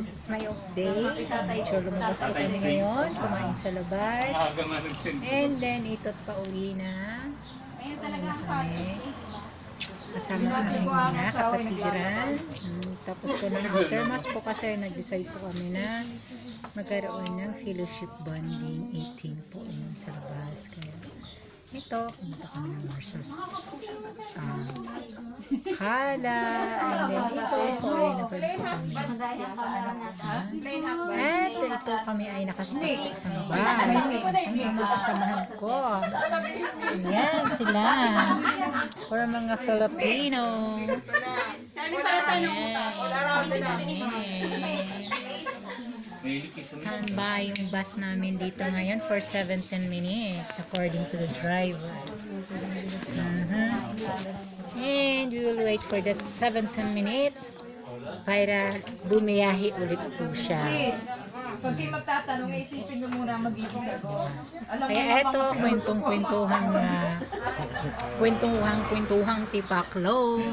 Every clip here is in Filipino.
this is my off day. So, lumabas po kami ngayon, kumain sa labas. And then, ito't pauwi na. Pauwi na kami. Kasama kami mga kapatiran. Tapos po nag-termas po kasi nag-decide po kami na magkaroon ng fellowship bonding 18 po yun sa labas. Kaya ito, pumunta kami ng Marsos Kala. And then ito po ay nabalik po kami. At ito kami ay nakastay sa isang bahay. Ang mga kasamahan ko. Ayan sila. For mga Filipino. Standby yung bus namin dito ngayon for 17 minutes according to the driver. And we will wait for that 17 minutes para bumiyahe ulit po siya. Pag kayo magtatanong, isipin mo muna mag-iisa ko. Kaya eto, kwentuhang tipaklong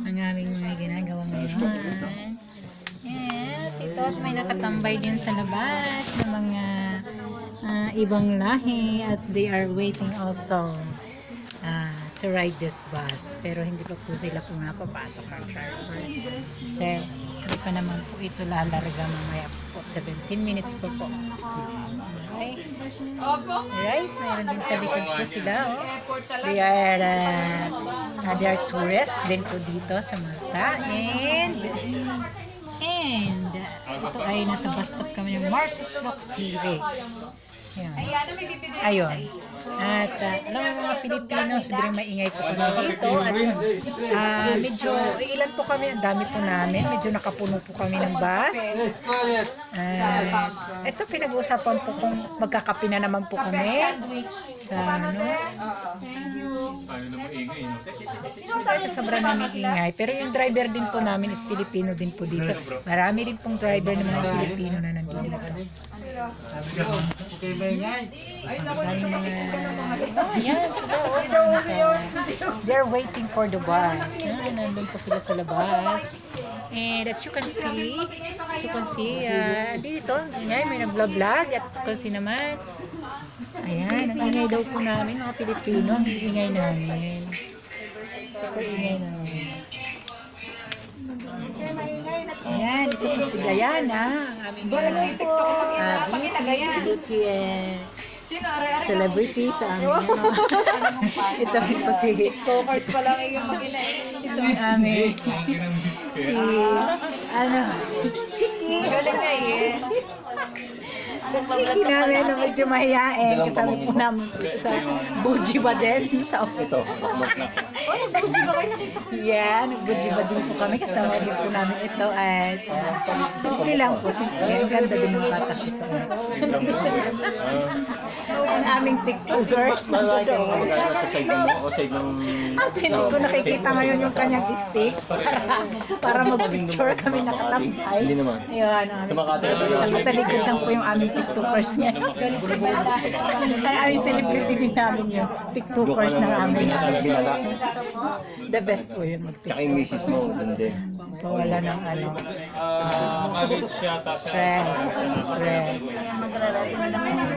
ang aming mga ginagawa ngayon. And ito at may nakatambay din sa labas ng mga ibang lahi at they are waiting also to ride this bus. Pero hindi pa po sila pumapapasok ang driver. So, hindi pa naman po ito lalarga mamaya po. 17 minutes po po. Okay. Alright, mayroon din sa likod po sila. Oh. They are tourists din po dito sa Malta. And ito ay nasa bus stop kami ng Marsos Loxirex. Ayun. At alam mo mga Pilipino, sobrang maingay po kami dito. At medyo, ilan po kami, ang dami po namin. Medyo nakapuno po kami ng bus. Ito pinag-uusapan po kung magkakape na naman po kami. Sa ano? Sa sobrang namin ingay. Pero yung driver din po namin is Pilipino din po dito. Marami din pong driver ng mga Pilipino na nandito dito. Yan sila. They're waiting for the bus. Nandun po sila sa labas. And as you can see, dito, may nag-vlog at kasi naman, ayan, ang ingay daw po namin, mga Pilipino, ang ingay namin. Super ingay namin. Ayan, ito po si Diana, ang aming beauty celebrity sa amin. Ito po si TikTokers pa lang yung mag-ina. Ito yung aming Chiki. Galing na eh. Sa Chiki namin na medyo mahihain. Kasama po namin dito sa Buji ba din? Sa office. Nag-buji ba kayo nakita ko? Yeah, nag-buji ba din po kami. Kasama din po namin ito. At simple lang po. Simple. Ang ganda din ng bata ito. Ang aming TikTokers na doon. At hindi ko nakikita ngayon yung kanyang stick para mag-picture kami nakatambay. Hindi naman. Ayun, nakatalikod lang po yung aming TikTokers ngayon. Ang aming celebrity din namin yung TikTokers ng aming. The best po yung mag-TikTok. Tsaka yung misis mo, doon din. Pawala ng stress.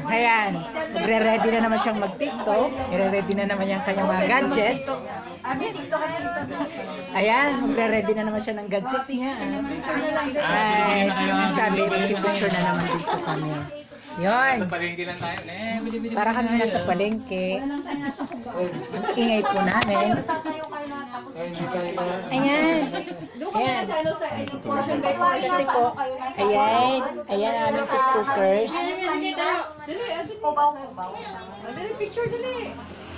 Ayan, magre-ready na naman siyang mag-TikTok. Magre-ready na naman yung kanyang mga gadgets. Ayan, magre-ready na naman siya ng gadgets niya. Ay, sabi, picture na naman dito kami. Yun. Sa palengke lang tayo. Para kami nasa palengke. Ang ingay po namin. Ayan. Ayan. Kasi po, ayan aming TikTokers. Dali, picture dali.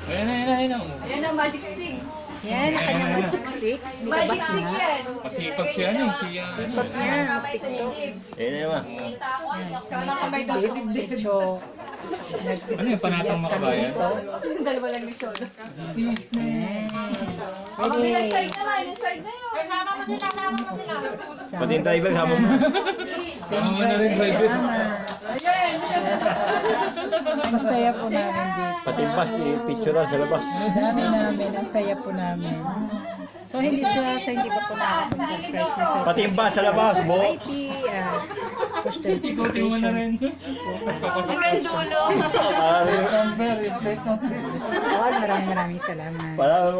Ayun. Ayan ang magic stick. Yan, ang kanyang magic sticks. Magic stick yan. Pasipag siya siya. Sipag niya, mag-TikTok. Ayun na naman. Kamay daw sa dibdib. Medyo Ano yung panatang makabayan? Dalawa lang yung soda. Ready? Yung side naman, yung side na yun. Sama mo sila. Pati yung driver, habang mo. Sama mo na rin, driver. Ayan. Masaya po namin dito. Pati yung bus, picture sa labas. Dami namin, ang saya po namin. So hindi pa po nakakapag-subscribe na sa Pati yung bus sa labas, bo. IT, push Ikutin mo na rin. notifications. Hanggang dulo. Parang, This is all. Maraming salamat. parang